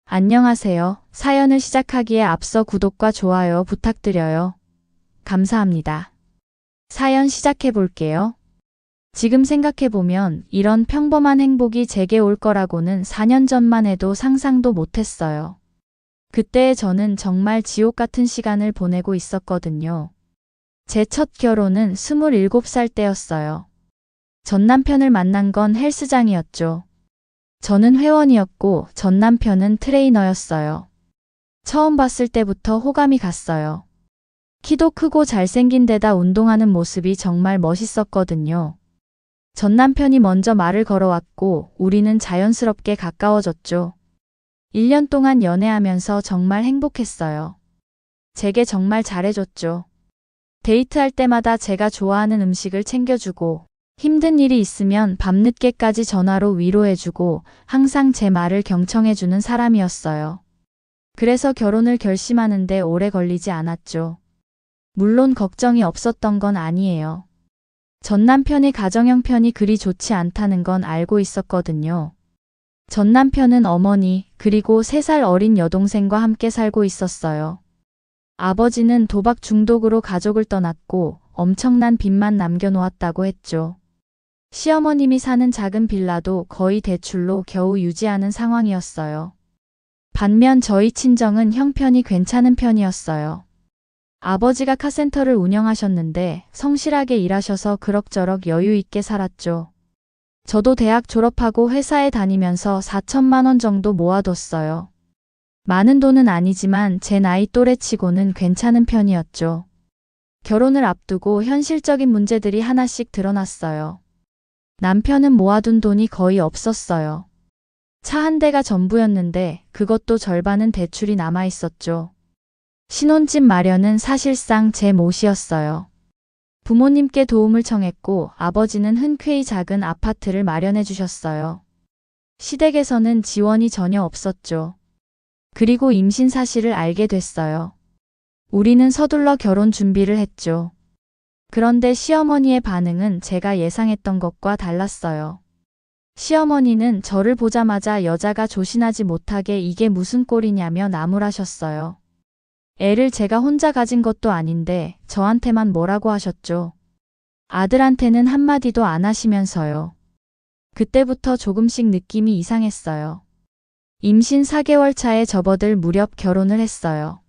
안녕하세요. 사연을 시작하기에 앞서 구독과 좋아요 부탁드려요. 감사합니다. 사연 시작해 볼게요. 지금 생각해보면 이런 평범한 행복이 제게 올 거라고는 4년 전만 해도 상상도 못했어요. 그때의 저는 정말 지옥 같은 시간을 보내고 있었거든요. 제 첫 결혼은 27살 때였어요. 전 남편을 만난 건 헬스장이었죠. 저는 회원이었고 전 남편은 트레이너였어요. 처음 봤을 때부터 호감이 갔어요. 키도 크고 잘생긴 데다 운동하는 모습이 정말 멋있었거든요. 전 남편이 먼저 말을 걸어왔고 우리는 자연스럽게 가까워졌죠. 1년 동안 연애하면서 정말 행복했어요. 제게 정말 잘해줬죠. 데이트할 때마다 제가 좋아하는 음식을 챙겨주고 힘든 일이 있으면 밤늦게까지 전화로 위로해주고 항상 제 말을 경청해주는 사람이었어요. 그래서 결혼을 결심하는데 오래 걸리지 않았죠. 물론 걱정이 없었던 건 아니에요. 전 남편의 가정 형편이 그리 좋지 않다는 건 알고 있었거든요. 전 남편은 어머니 그리고 3살 어린 여동생과 함께 살고 있었어요. 아버지는 도박 중독으로 가족을 떠났고 엄청난 빚만 남겨놓았다고 했죠. 시어머님이 사는 작은 빌라도 거의 대출로 겨우 유지하는 상황이었어요. 반면 저희 친정은 형편이 괜찮은 편이었어요. 아버지가 카센터를 운영하셨는데 성실하게 일하셔서 그럭저럭 여유 있게 살았죠. 저도 대학 졸업하고 회사에 다니면서 4천만 원 정도 모아뒀어요. 많은 돈은 아니지만 제 나이 또래치고는 괜찮은 편이었죠. 결혼을 앞두고 현실적인 문제들이 하나씩 드러났어요. 남편은 모아둔 돈이 거의 없었어요. 차 한 대가 전부였는데 그것도 절반은 대출이 남아 있었죠. 신혼집 마련은 사실상 제 몫이었어요. 부모님께 도움을 청했고 아버지는 흔쾌히 작은 아파트를 마련해 주셨어요. 시댁에서는 지원이 전혀 없었죠. 그리고 임신 사실을 알게 됐어요. 우리는 서둘러 결혼 준비를 했죠. 그런데 시어머니의 반응은 제가 예상했던 것과 달랐어요. 시어머니는 저를 보자마자 여자가 조신하지 못하게 이게 무슨 꼴이냐며 나무라셨어요. 애를 제가 혼자 가진 것도 아닌데 저한테만 뭐라고 하셨죠. 아들한테는 한마디도 안 하시면서요. 그때부터 조금씩 느낌이 이상했어요. 임신 4개월 차에 접어들 무렵 결혼을 했어요.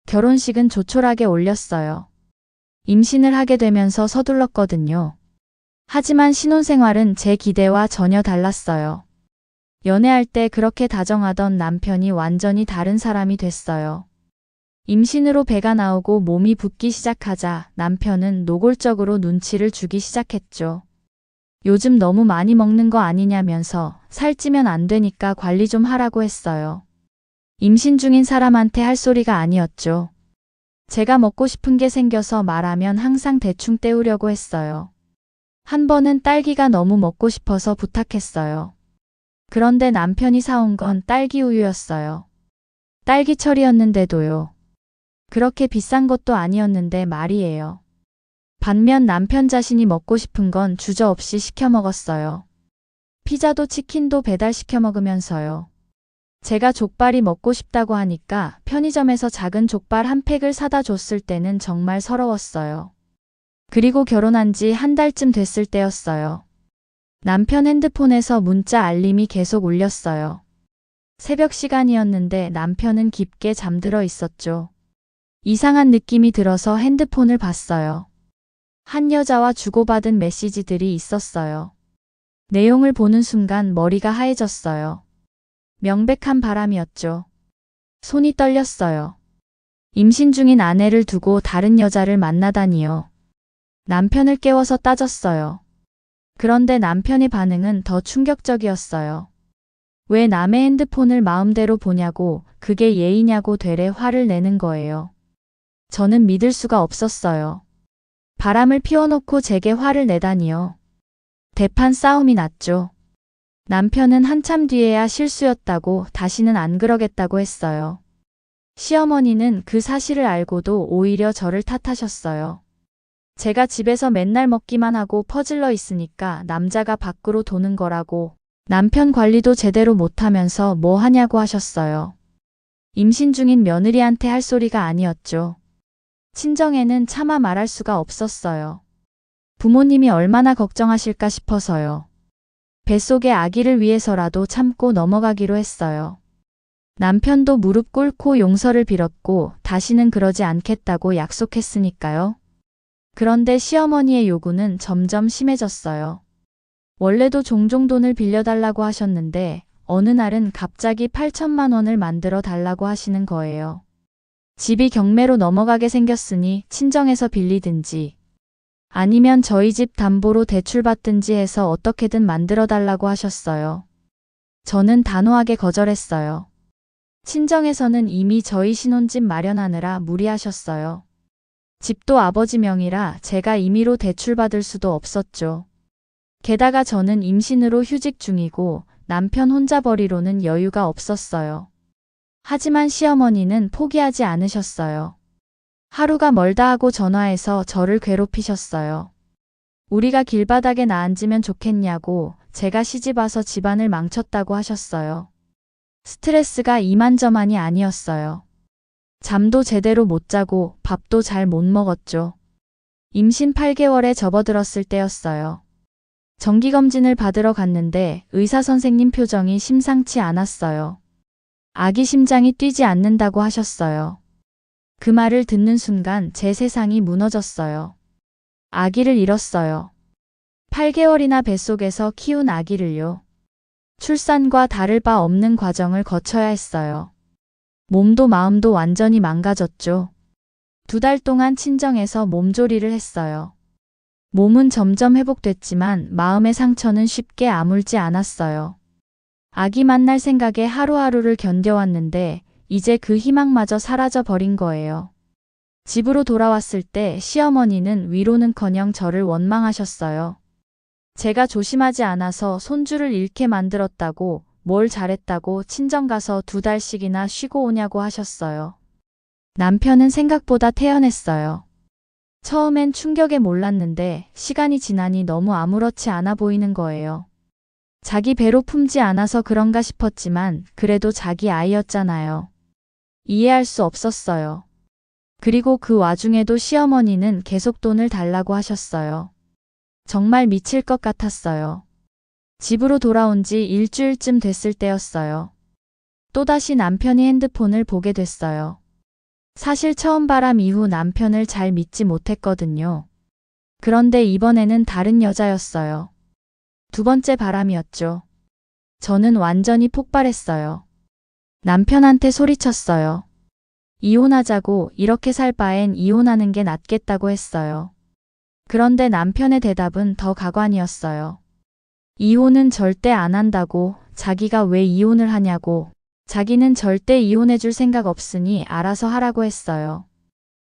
결혼식은 조촐하게 올렸어요. 임신을 하게 되면서 서둘렀거든요. 하지만 신혼생활은 제 기대와 전혀 달랐어요. 연애할 때 그렇게 다정하던 남편이 완전히 다른 사람이 됐어요. 임신으로 배가 나오고 몸이 붓기 시작하자 남편은 노골적으로 눈치를 주기 시작했죠. 요즘 너무 많이 먹는 거 아니냐면서 살찌면 안 되니까 관리 좀 하라고 했어요. 임신 중인 사람한테 할 소리가 아니었죠. 제가 먹고 싶은 게 생겨서 말하면 항상 대충 때우려고 했어요. 한 번은 딸기가 너무 먹고 싶어서 부탁했어요. 그런데 남편이 사온 건 딸기 우유였어요. 딸기철이었는데도요. 그렇게 비싼 것도 아니었는데 말이에요. 반면 남편 자신이 먹고 싶은 건 주저없이 시켜 먹었어요. 피자도 치킨도 배달시켜 먹으면서요. 제가 족발이 먹고 싶다고 하니까 편의점에서 작은 족발 한 팩을 사다 줬을 때는 정말 서러웠어요. 그리고 결혼한 지 한 달쯤 됐을 때였어요. 남편 핸드폰에서 문자 알림이 계속 울렸어요. 새벽 시간이었는데 남편은 깊게 잠들어 있었죠. 이상한 느낌이 들어서 핸드폰을 봤어요. 한 여자와 주고받은 메시지들이 있었어요. 내용을 보는 순간 머리가 하얘졌어요. 명백한 바람이었죠. 손이 떨렸어요. 임신 중인 아내를 두고 다른 여자를 만나다니요. 남편을 깨워서 따졌어요. 그런데 남편의 반응은 더 충격적이었어요. 왜 남의 핸드폰을 마음대로 보냐고, 그게 예의냐고 되레 화를 내는 거예요. 저는 믿을 수가 없었어요. 바람을 피워놓고 제게 화를 내다니요. 대판 싸움이 났죠. 남편은 한참 뒤에야 실수였다고 다시는 안 그러겠다고 했어요. 시어머니는 그 사실을 알고도 오히려 저를 탓하셨어요. 제가 집에서 맨날 먹기만 하고 퍼질러 있으니까 남자가 밖으로 도는 거라고, 남편 관리도 제대로 못하면서 뭐 하냐고 하셨어요. 임신 중인 며느리한테 할 소리가 아니었죠. 친정에는 차마 말할 수가 없었어요. 부모님이 얼마나 걱정하실까 싶어서요. 뱃속의 아기를 위해서라도 참고 넘어가기로 했어요. 남편도 무릎 꿇고 용서를 빌었고 다시는 그러지 않겠다고 약속했으니까요. 그런데 시어머니의 요구는 점점 심해졌어요. 원래도 종종 돈을 빌려달라고 하셨는데 어느 날은 갑자기 8천만 원을 만들어 달라고 하시는 거예요. 집이 경매로 넘어가게 생겼으니 친정에서 빌리든지 아니면 저희 집 담보로 대출받든지 해서 어떻게든 만들어 달라고 하셨어요. 저는 단호하게 거절했어요. 친정에서는 이미 저희 신혼집 마련하느라 무리하셨어요. 집도 아버지 명의라 제가 임의로 대출받을 수도 없었죠. 게다가 저는 임신으로 휴직 중이고 남편 혼자 벌이로는 여유가 없었어요. 하지만 시어머니는 포기하지 않으셨어요. 하루가 멀다 하고 전화해서 저를 괴롭히셨어요. 우리가 길바닥에 나앉으면 좋겠냐고 제가 시집와서 집안을 망쳤다고 하셨어요. 스트레스가 이만저만이 아니었어요. 잠도 제대로 못 자고 밥도 잘 못 먹었죠. 임신 8개월에 접어들었을 때였어요. 정기검진을 받으러 갔는데 의사 선생님 표정이 심상치 않았어요. 아기 심장이 뛰지 않는다고 하셨어요. 그 말을 듣는 순간 제 세상이 무너졌어요. 아기를 잃었어요. 8개월이나 뱃속에서 키운 아기를요. 출산과 다를 바 없는 과정을 거쳐야 했어요. 몸도 마음도 완전히 망가졌죠. 2달 동안 친정에서 몸조리를 했어요. 몸은 점점 회복됐지만 마음의 상처는 쉽게 아물지 않았어요. 아기 만날 생각에 하루하루를 견뎌왔는데 이제 그 희망마저 사라져 버린 거예요. 집으로 돌아왔을 때 시어머니는 위로는커녕 저를 원망하셨어요. 제가 조심하지 않아서 손주를 잃게 만들었다고, 뭘 잘했다고 친정 가서 2달씩이나 쉬고 오냐고 하셨어요. 남편은 생각보다 태연했어요. 처음엔 충격에 몰랐는데 시간이 지나니 너무 아무렇지 않아 보이는 거예요. 자기 배로 품지 않아서 그런가 싶었지만 그래도 자기 아이였잖아요. 이해할 수 없었어요. 그리고 그 와중에도 시어머니는 계속 돈을 달라고 하셨어요. 정말 미칠 것 같았어요. 집으로 돌아온 지 일주일쯤 됐을 때였어요. 또다시 남편이 핸드폰을 보게 됐어요. 사실 처음 바람 이후 남편을 잘 믿지 못했거든요. 그런데 이번에는 다른 여자였어요. 2번째 바람이었죠. 저는 완전히 폭발했어요. 남편한테 소리쳤어요. 이혼하자고, 이렇게 살 바엔 이혼하는 게 낫겠다고 했어요. 그런데 남편의 대답은 더 가관이었어요. 이혼은 절대 안 한다고, 자기가 왜 이혼을 하냐고, 자기는 절대 이혼해줄 생각 없으니 알아서 하라고 했어요.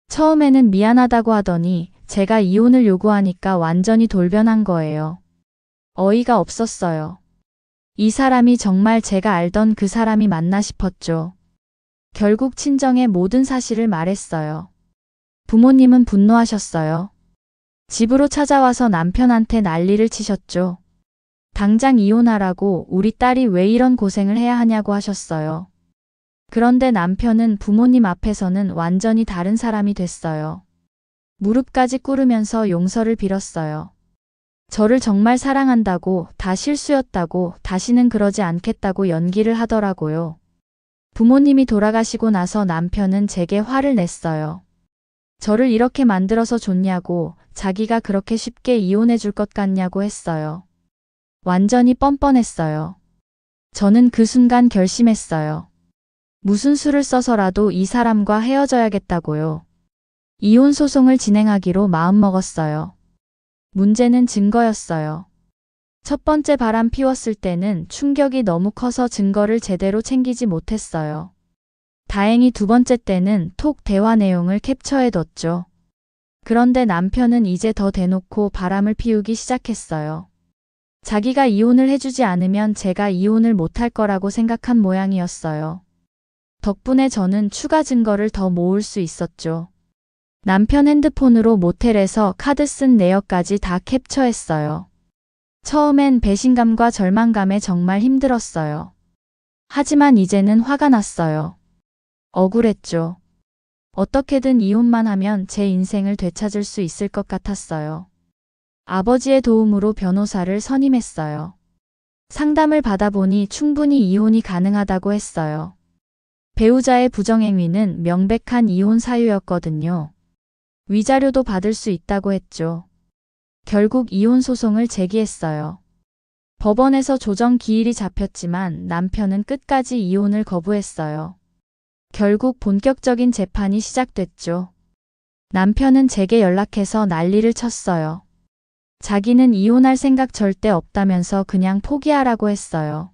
처음에는 미안하다고 하더니 제가 이혼을 요구하니까 완전히 돌변한 거예요. 어이가 없었어요. 이 사람이 정말 제가 알던 그 사람이 맞나 싶었죠. 결국 친정에 모든 사실을 말했어요. 부모님은 분노하셨어요. 집으로 찾아와서 남편한테 난리를 치셨죠. 당장 이혼하라고, 우리 딸이 왜 이런 고생을 해야 하냐고 하셨어요. 그런데 남편은 부모님 앞에서는 완전히 다른 사람이 됐어요. 무릎까지 꿇으면서 용서를 빌었어요. 저를 정말 사랑한다고, 다 실수였다고, 다시는 그러지 않겠다고 연기를 하더라고요. 부모님이 돌아가시고 나서 남편은 제게 화를 냈어요. 저를 이렇게 만들어서 줬냐고, 자기가 그렇게 쉽게 이혼해 줄 것 같냐고 했어요. 완전히 뻔뻔했어요. 저는 그 순간 결심했어요. 무슨 수를 써서라도 이 사람과 헤어져야겠다고요. 이혼 소송을 진행하기로 마음먹었어요. 문제는 증거였어요. 첫 번째 바람 피웠을 때는 충격이 너무 커서 증거를 제대로 챙기지 못했어요. 다행히 2번째 때는 톡 대화 내용을 캡처해뒀죠. 그런데 남편은 이제 더 대놓고 바람을 피우기 시작했어요. 자기가 이혼을 해주지 않으면 제가 이혼을 못할 거라고 생각한 모양이었어요. 덕분에 저는 추가 증거를 더 모을 수 있었죠. 남편 핸드폰으로 모텔에서 카드 쓴 내역까지 다 캡처했어요. 처음엔 배신감과 절망감에 정말 힘들었어요. 하지만 이제는 화가 났어요. 억울했죠. 어떻게든 이혼만 하면 제 인생을 되찾을 수 있을 것 같았어요. 아버지의 도움으로 변호사를 선임했어요. 상담을 받아보니 충분히 이혼이 가능하다고 했어요. 배우자의 부정행위는 명백한 이혼 사유였거든요. 위자료도 받을 수 있다고 했죠. 결국 이혼 소송을 제기했어요. 법원에서 조정 기일이 잡혔지만 남편은 끝까지 이혼을 거부했어요. 결국 본격적인 재판이 시작됐죠. 남편은 제게 연락해서 난리를 쳤어요. 자기는 이혼할 생각 절대 없다면서 그냥 포기하라고 했어요.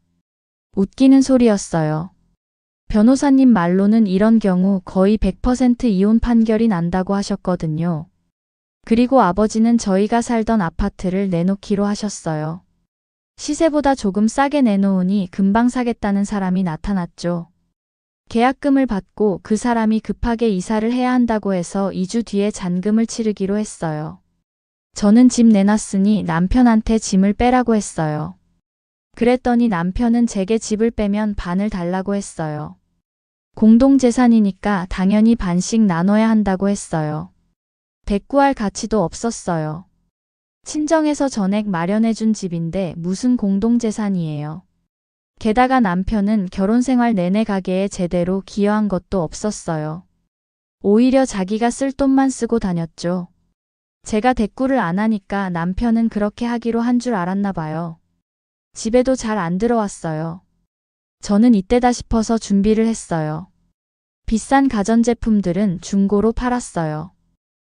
웃기는 소리였어요. 변호사님 말로는 이런 경우 거의 100% 이혼 판결이 난다고 하셨거든요. 그리고 아버지는 저희가 살던 아파트를 내놓기로 하셨어요. 시세보다 조금 싸게 내놓으니 금방 사겠다는 사람이 나타났죠. 계약금을 받고 그 사람이 급하게 이사를 해야 한다고 해서 2주 뒤에 잔금을 치르기로 했어요. 저는 집 내놨으니 남편한테 짐을 빼라고 했어요. 그랬더니 남편은 제게 집을 빼면 반을 달라고 했어요. 공동재산이니까 당연히 반씩 나눠야 한다고 했어요. 대꾸할 가치도 없었어요. 친정에서 전액 마련해준 집인데 무슨 공동재산이에요. 게다가 남편은 결혼생활 내내 가게에 제대로 기여한 것도 없었어요. 오히려 자기가 쓸 돈만 쓰고 다녔죠. 제가 대꾸를 안 하니까 남편은 그렇게 하기로 한 줄 알았나 봐요. 집에도 잘 안 들어왔어요. 저는 이때다 싶어서 준비를 했어요. 비싼 가전제품들은 중고로 팔았어요.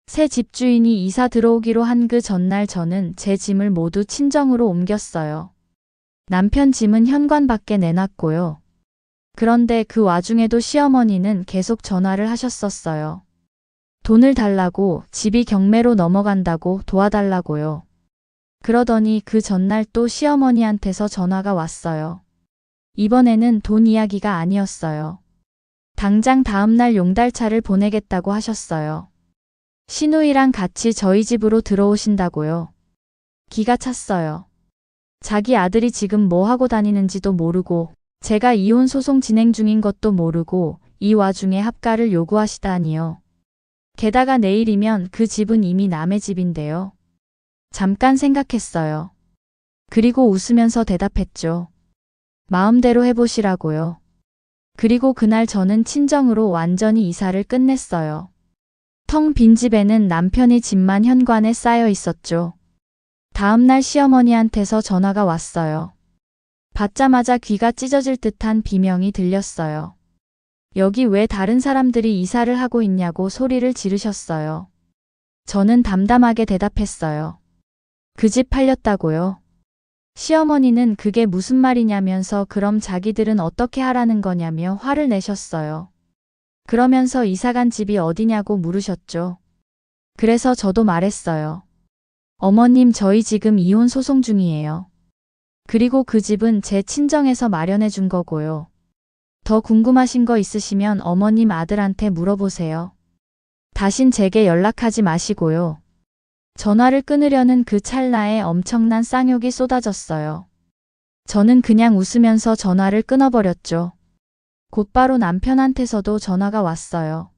새 집주인이 이사 들어오기로 한 그 전날 저는 제 짐을 모두 친정으로 옮겼어요. 남편 짐은 현관 밖에 내놨고요. 그런데 그 와중에도 시어머니는 계속 전화를 하셨었어요. 돈을 달라고, 집이 경매로 넘어간다고 도와달라고요. 그러더니 그 전날 또 시어머니한테서 전화가 왔어요. 이번에는 돈 이야기가 아니었어요. 당장 다음날 용달차를 보내겠다고 하셨어요. 시누이랑 같이 저희 집으로 들어오신다고요. 기가 찼어요. 자기 아들이 지금 뭐 하고 다니는지도 모르고 제가 이혼 소송 진행 중인 것도 모르고 이 와중에 합가를 요구하시다니요. 게다가 내일이면 그 집은 이미 남의 집인데요. 잠깐 생각했어요. 그리고 웃으면서 대답했죠. 마음대로 해보시라고요. 그리고 그날 저는 친정으로 완전히 이사를 끝냈어요. 텅 빈 집에는 남편의 짐만 현관에 쌓여 있었죠. 다음날 시어머니한테서 전화가 왔어요. 받자마자 귀가 찢어질 듯한 비명이 들렸어요. 여기 왜 다른 사람들이 이사를 하고 있냐고 소리를 지르셨어요. 저는 담담하게 대답했어요. 그 집 팔렸다고요. 시어머니는 그게 무슨 말이냐면서 그럼 자기들은 어떻게 하라는 거냐며 화를 내셨어요. 그러면서 이사간 집이 어디냐고 물으셨죠. 그래서 저도 말했어요. 어머님 저희 지금 이혼 소송 중이에요. 그리고 그 집은 제 친정에서 마련해 준 거고요. 더 궁금하신 거 있으시면 어머님 아들한테 물어보세요. 다신 제게 연락하지 마시고요. 전화를 끊으려는 그 찰나에 엄청난 쌍욕이 쏟아졌어요. 저는 그냥 웃으면서 전화를 끊어버렸죠. 곧바로 남편한테서도 전화가 왔어요.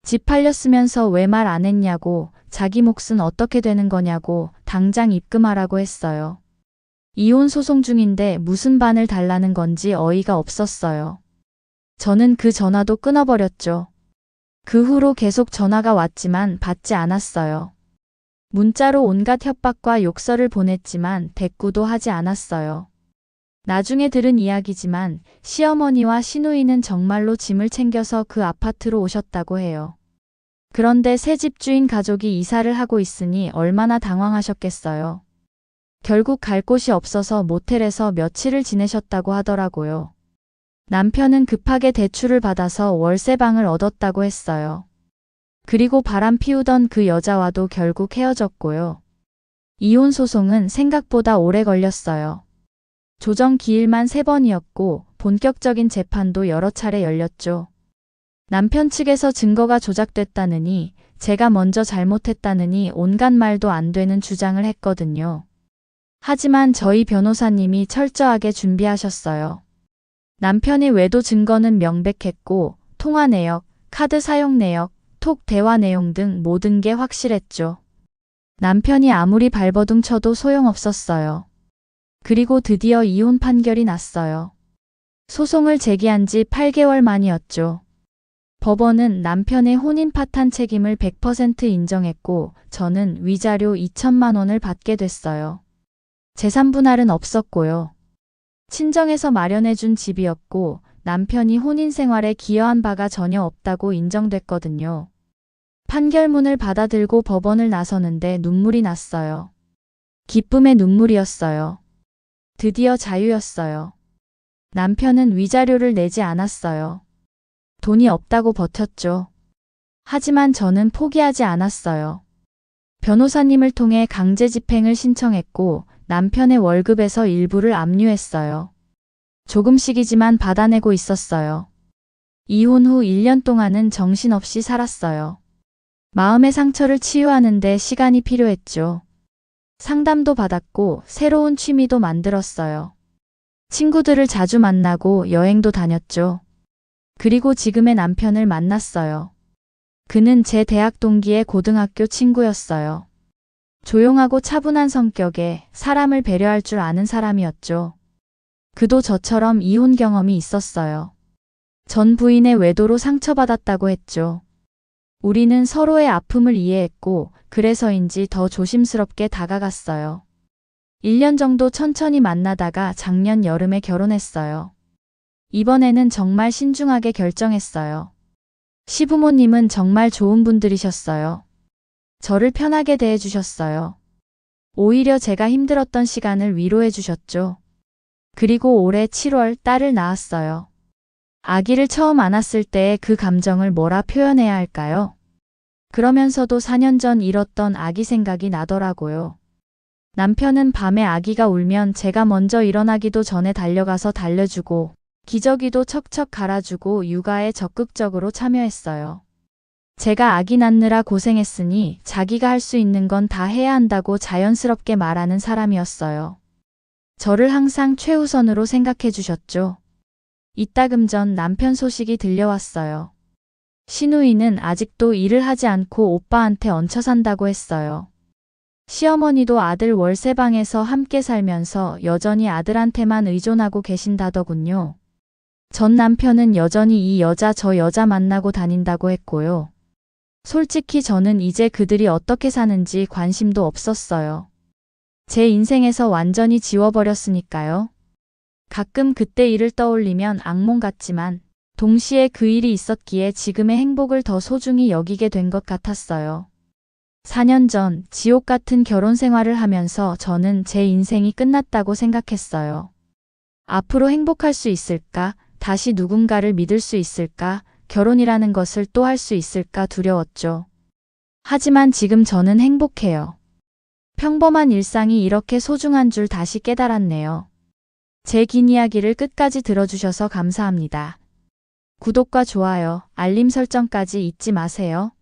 집 팔렸으면서 왜 말 안 했냐고, 자기 몫은 어떻게 되는 거냐고 당장 입금하라고 했어요. 이혼 소송 중인데 무슨 반을 달라는 건지 어이가 없었어요. 저는 그 전화도 끊어버렸죠. 그 후로 계속 전화가 왔지만 받지 않았어요. 문자로 온갖 협박과 욕설을 보냈지만 대꾸도 하지 않았어요. 나중에 들은 이야기지만 시어머니와 시누이는 정말로 짐을 챙겨서 그 아파트로 오셨다고 해요. 그런데 새 집주인 가족이 이사를 하고 있으니 얼마나 당황하셨겠어요. 결국 갈 곳이 없어서 모텔에서 며칠을 지내셨다고 하더라고요. 남편은 급하게 대출을 받아서 월세방을 얻었다고 했어요. 그리고 바람 피우던 그 여자와도 결국 헤어졌고요. 이혼 소송은 생각보다 오래 걸렸어요. 조정 기일만 3번이었고 본격적인 재판도 여러 차례 열렸죠. 남편 측에서 증거가 조작됐다느니 제가 먼저 잘못했다느니 온갖 말도 안 되는 주장을 했거든요. 하지만 저희 변호사님이 철저하게 준비하셨어요. 남편의 외도 증거는 명백했고 통화 내역, 카드 사용 내역, 톡 대화 내용 등 모든 게 확실했죠. 남편이 아무리 발버둥 쳐도 소용없었어요. 그리고 드디어 이혼 판결이 났어요. 소송을 제기한 지 8개월 만이었죠. 법원은 남편의 혼인 파탄 책임을 100% 인정했고 저는 위자료 2천만 원을 받게 됐어요. 재산 분할은 없었고요. 친정에서 마련해준 집이었고 남편이 혼인 생활에 기여한 바가 전혀 없다고 인정됐거든요. 판결문을 받아들고 법원을 나서는데 눈물이 났어요. 기쁨의 눈물이었어요. 드디어 자유였어요. 남편은 위자료를 내지 않았어요. 돈이 없다고 버텼죠. 하지만 저는 포기하지 않았어요. 변호사님을 통해 강제 집행을 신청했고 남편의 월급에서 일부를 압류했어요. 조금씩이지만 받아내고 있었어요. 이혼 후 1년 동안은 정신없이 살았어요. 마음의 상처를 치유하는데 시간이 필요했죠. 상담도 받았고 새로운 취미도 만들었어요. 친구들을 자주 만나고 여행도 다녔죠. 그리고 지금의 남편을 만났어요. 그는 제 대학 동기의 고등학교 친구였어요. 조용하고 차분한 성격에 사람을 배려할 줄 아는 사람이었죠. 그도 저처럼 이혼 경험이 있었어요. 전 부인의 외도로 상처받았다고 했죠. 우리는 서로의 아픔을 이해했고 그래서인지 더 조심스럽게 다가갔어요. 1년 정도 천천히 만나다가 작년 여름에 결혼했어요. 이번에는 정말 신중하게 결정했어요. 시부모님은 정말 좋은 분들이셨어요. 저를 편하게 대해주셨어요. 오히려 제가 힘들었던 시간을 위로해 주셨죠. 그리고 올해 7월 딸을 낳았어요. 아기를 처음 안았을 때의 그 감정을 뭐라 표현해야 할까요? 그러면서도 4년 전 잃었던 아기 생각이 나더라고요. 남편은 밤에 아기가 울면 제가 먼저 일어나기도 전에 달려가서 달래주고 기저귀도 척척 갈아주고 육아에 적극적으로 참여했어요. 제가 아기 낳느라 고생했으니 자기가 할 수 있는 건 다 해야 한다고 자연스럽게 말하는 사람이었어요. 저를 항상 최우선으로 생각해 주셨죠. 이따금 전 남편 소식이 들려왔어요. 시누이는 아직도 일을 하지 않고 오빠한테 얹혀 산다고 했어요. 시어머니도 아들 월세방에서 함께 살면서 여전히 아들한테만 의존하고 계신다더군요. 전 남편은 여전히 이 여자 저 여자 만나고 다닌다고 했고요. 솔직히 저는 이제 그들이 어떻게 사는지 관심도 없었어요. 제 인생에서 완전히 지워버렸으니까요. 가끔 그때 일을 떠올리면 악몽 같지만 동시에 그 일이 있었기에 지금의 행복을 더 소중히 여기게 된 것 같았어요. 4년 전 지옥 같은 결혼 생활을 하면서 저는 제 인생이 끝났다고 생각했어요. 앞으로 행복할 수 있을까? 다시 누군가를 믿을 수 있을까? 결혼이라는 것을 또 할 수 있을까 두려웠죠. 하지만 지금 저는 행복해요. 평범한 일상이 이렇게 소중한 줄 다시 깨달았네요. 제 긴 이야기를 끝까지 들어주셔서 감사합니다. 구독과 좋아요, 알림 설정까지 잊지 마세요.